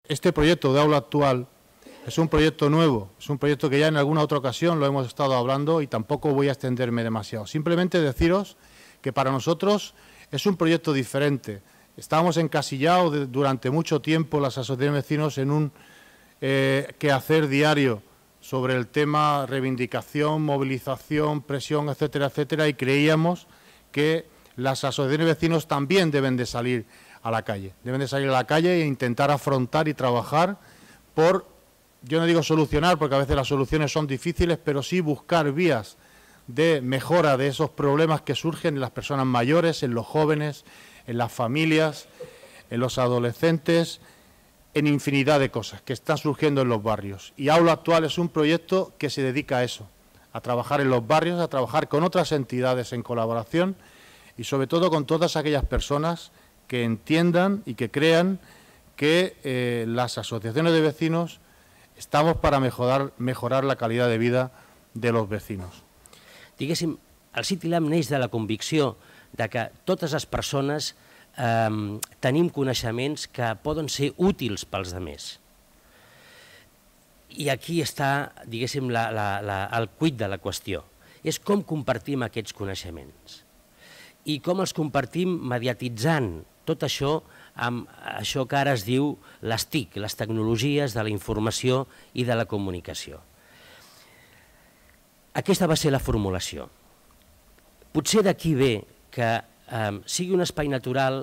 Este proyecto de aula actual es un proyecto nuevo, es un proyecto que ya en alguna otra ocasión lo hemos estado hablando y tampoco voy a extenderme demasiado. Simplemente deciros que para nosotros es un proyecto diferente. Estábamos encasillados durante mucho tiempo las asociaciones de vecinos en un quehacer diario sobre el tema reivindicación, movilización, presión, etcétera, etcétera, y creíamos que las asociaciones de vecinos también deben de salir a la calle. Deben de salir a la calle e intentar afrontar y trabajar por, yo no digo solucionar, porque a veces las soluciones son difíciles, pero sí buscar vías de mejora de esos problemas que surgen en las personas mayores, en los jóvenes, en las familias, en los adolescentes, en infinidad de cosas que están surgiendo en los barrios. Y Aula Actual es un proyecto que se dedica a eso, a trabajar en los barrios, a trabajar con otras entidades en colaboración y sobre todo con todas aquellas personas que entiendan y que crean que las asociaciones de vecinos estamos para mejorar la calidad de vida de los vecinos. Diguéssim, el City Lab neix de la convicció de que totes les persones tenim coneixements que poden ser útils pels altres. I aquí està, diguéssim, el quid de la qüestió. És com compartim aquests coneixements i com els compartim mediatitzant tot això amb això que ara es diu les TIC, les tecnologies de la informació i de la comunicació. Aquesta va ser la formulació. Potser d'aquí ve que sigui un espai natural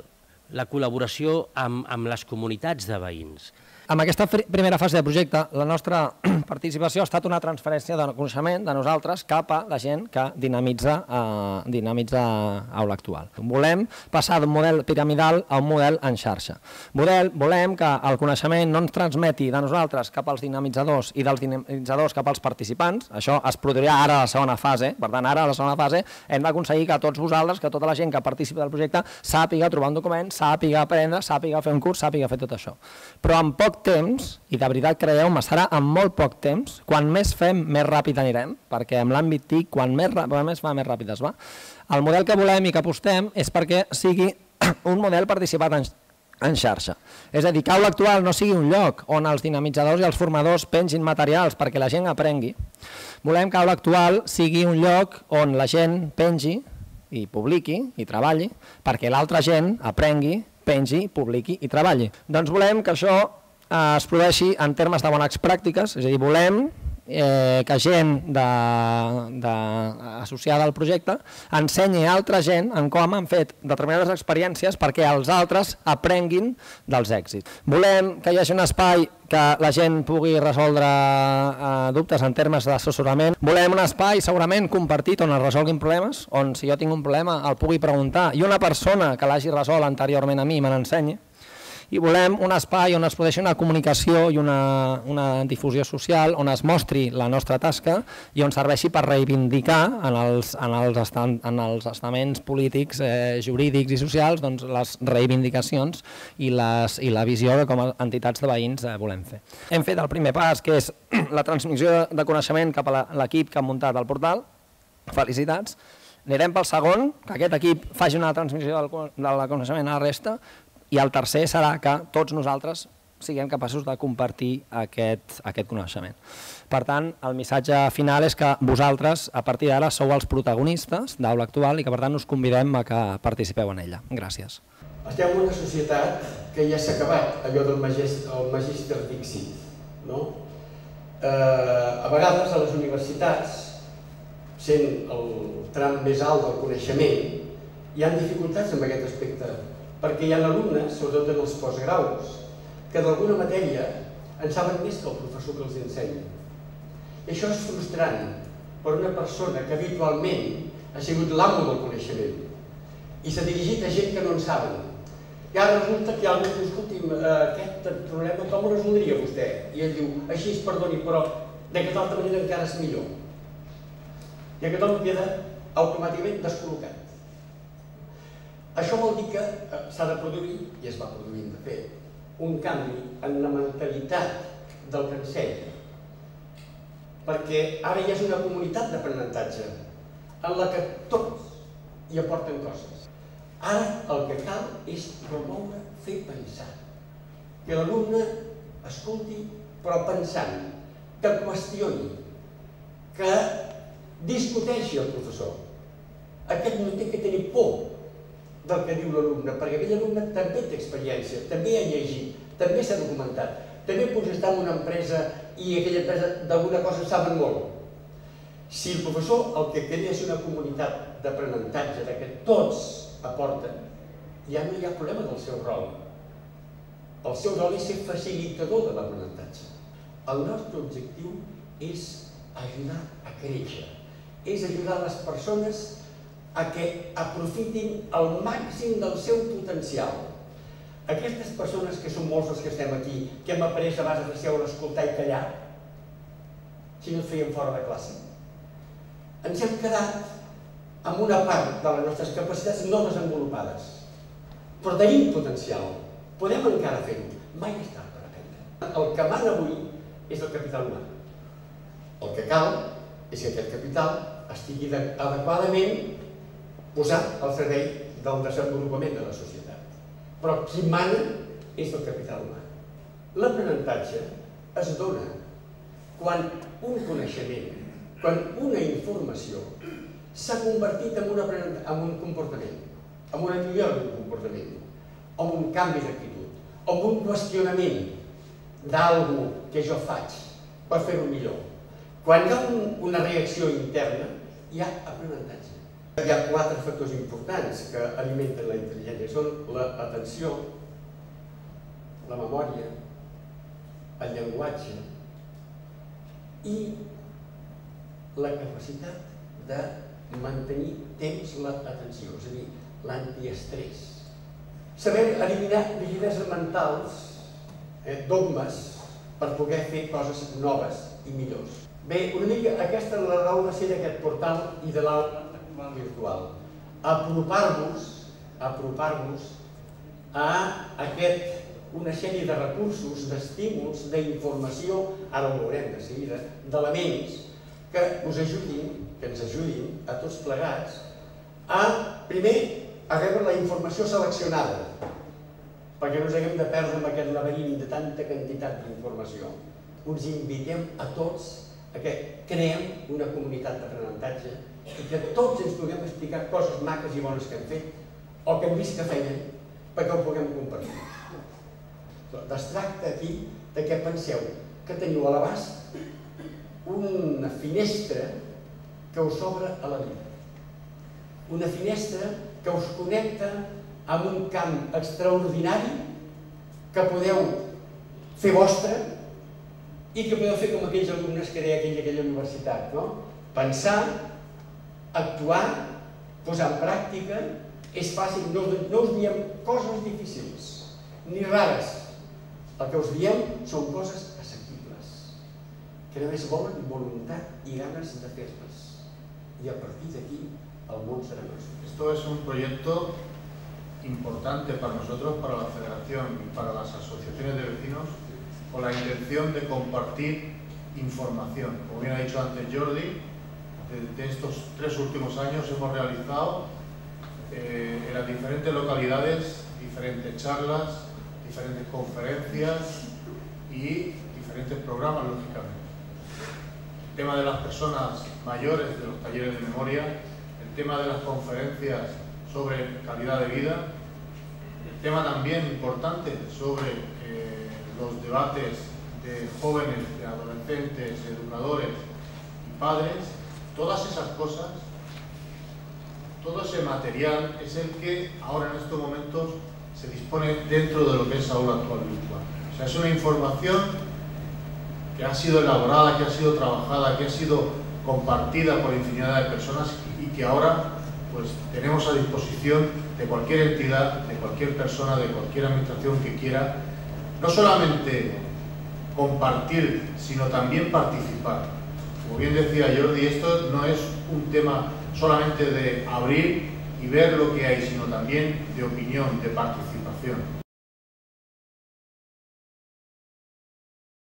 la col·laboració amb les comunitats de veïns. En aquesta primera fase de projecte, la nostra participació ha estat una transferència de coneixement de nosaltres cap a la gent que dinamitza Aula Actual. Volem passar d'un model piramidal a un model en xarxa. Volem que el coneixement no ens transmeti de nosaltres cap als dinamitzadors i dels dinamitzadors cap als participants. Això es produirà ara a la segona fase. Per tant, ara a la segona fase hem d'aconseguir que tots vosaltres, que tota la gent que participi del projecte, sàpiga trobar un document, sàpiga aprendre, sàpiga fer un curs, sàpiga fer tot això. Però en poc temps, i de veritat creieu-me, serà en molt poc temps, quan més fem, més ràpid anirem, perquè en l'àmbit TIC, quan més fa, més ràpid es va. El model que volem i que apostem és perquè sigui un model participat en xarxa. És a dir, que Aula Actual no sigui un lloc on els dinamitzadors i els formadors pengin materials perquè la gent aprengui. Volem que Aula Actual sigui un lloc on la gent pengi i publiqui i treballi perquè l'altra gent aprengui, pengi, publiqui i treballi. Doncs volem que això es produeixi en termes de bones pràctiques, és a dir, volem que gent associada al projecte ensenyi a altra gent en com han fet determinades experiències perquè els altres aprenguin dels èxits. Volem que hi hagi un espai que la gent pugui resoldre dubtes en termes d'assessorament. Volem un espai segurament compartit on es resolguin problemes, on si jo tinc un problema el pugui preguntar i una persona que l'hagi resolt anteriorment a mi me n'ensenyi. I volem un espai on es produeixi una comunicació i una difusió social, on es mostri la nostra tasca i on serveixi per reivindicar en els estaments polítics, jurídics i socials les reivindicacions i la visió que com a entitats de veïns volem fer. Hem fet el primer pas, que és la transmissió de coneixement cap a l'equip que ha muntat el portal. Felicitats. Anirem pel segon, que aquest equip faci una transmissió del coneixement a la resta, i el tercer serà que tots nosaltres siguem capaços de compartir aquest coneixement. Per tant, el missatge final és que vosaltres, a partir d'ara, sou els protagonistes d'Aula Actual i que, per tant, us convidem a que participeu en ella. Gràcies. Estem en una societat que ja s'ha acabat allò del magíster dixit. A vegades a les universitats, sent el tram més alt del coneixement, hi ha dificultats en aquest aspecte, perquè hi ha alumnes, sobretot en els postgraus, que d'alguna matèria en saben més que el professor que els ensenya. I això és frustrant per una persona que habitualment ha sigut l'amo del coneixement i s'ha dirigit a gent que no en saben. I ara resulta que algú diu, escolti'm, aquest problema com ho resoldria vostè? I ell diu, així, perdoni, però d'aquesta altra manera encara és millor. I aquest home queda automàticament descol·locat. Això vol dir que s'ha de produir, i es va produint de fet, un canvi en la mentalitat del que ensenya. Perquè ara ja és una comunitat d'aprenentatge en la que tots hi aporten coses. Ara el que cal és promoure, fer pensar. Que l'alumne escolti, però pensant, que qüestioni, que discuteixi el professor. Aquest no té que tenir por del que diu l'alumne, perquè aquell alumne també té experiència, també ha llegit, també s'ha documentat, també potser està en una empresa i aquella empresa d'alguna cosa saben molt. Si el professor el que crea és una comunitat d'aprenentatge, que tots aporten, ja no hi ha problema del seu rol. El seu rol és ser facilitador de l'aprenentatge. El nostre objectiu és ajudar a créixer, és ajudar les persones a que aprofitin el màxim del seu potencial. Aquestes persones, que són molts els que estem aquí, que hem après a base de seure, escoltar i callar, si no et feien fora de classe, ens hem quedat amb una part de les nostres capacitats no desenvolupades. Però tenim potencial, podem encara fer-ho, mai és tard per aprendre. El que mana avui és el capital humà. El que cal és que aquest capital estigui adequadament posat al servei del desenvolupament de la societat. Però qui mana és el capital humà. L'aprenentatge es dona quan un coneixement, quan una informació s'ha convertit en un comportament, en una millora d'un comportament, en un canvi d'actitud, en un qüestionament d'alguna que jo faig per fer-ho millor. Quan hi ha una reacció interna, hi ha aprenentatge. Hi ha 4 factors importants que alimenten la intel·ligència. Són l'atenció, la memòria, el llenguatge i la capacitat de mantenir temps l'atenció, és a dir, l'antiestrès. Saber eliminar rigideses mentals, dogmes, per poder fer coses noves i millors. Bé, una mica aquesta és la raó de ser d'aquest portal i de l'aula virtual. Apropar-vos a una sèrie de recursos, d'estímuls, d'informació, ara ho veurem de seguida, d'elements que us ajudin, que ens ajudin a tots plegats a, primer, a rebre la informació seleccionada, perquè no ens haguem de perdre en aquest laberint de tanta quantitat d'informació. Us invitem a tots a que creem una comunitat d'aprenentatge i que tots ens puguem explicar coses maques i bones que hem fet o que hem vist que feien perquè ho puguem compartir. Es tracta aquí de que penseu que teniu a l'abast una finestra que us obre a la vida. Una finestra que us connecta amb un camp extraordinari que podeu fer vostre i que podeu fer com aquells alumnes que deia aquella universitat, no? Pensar, actuar, posar en pràctica, és fàcil, no us diem coses difícils, ni rares. El que us diem són coses assequibles, que només volen voluntat i ganes de fer-les. Y a partir de aquí el món serà nostre. Esto es un proyecto importante para nosotros, para la Federación y para las asociaciones de vecinos, con la intención de compartir información. Como bien ha dicho antes Jordi, de estos 3 últimos años hemos realizado en las diferentes localidades diferentes charlas, diferentes conferencias y diferentes programas, lógicamente. El tema de las personas mayores, de los talleres de memoria, el tema de las conferencias sobre calidad de vida, el tema también importante sobre los debates de jóvenes, de adolescentes, educadores y padres. Todas esas cosas, todo ese material es el que ahora en estos momentos se dispone dentro de lo que es Aula Actual Virtual. O sea, es una información que ha sido elaborada, que ha sido trabajada, que ha sido compartida por infinidad de personas y que ahora pues tenemos a disposición de cualquier entidad, de cualquier persona, de cualquier administración que quiera no solamente compartir, sino también participar. Como bien decía Jordi, esto no es un tema solamente de abrir y ver lo que hay, sino también de opinión, de participación.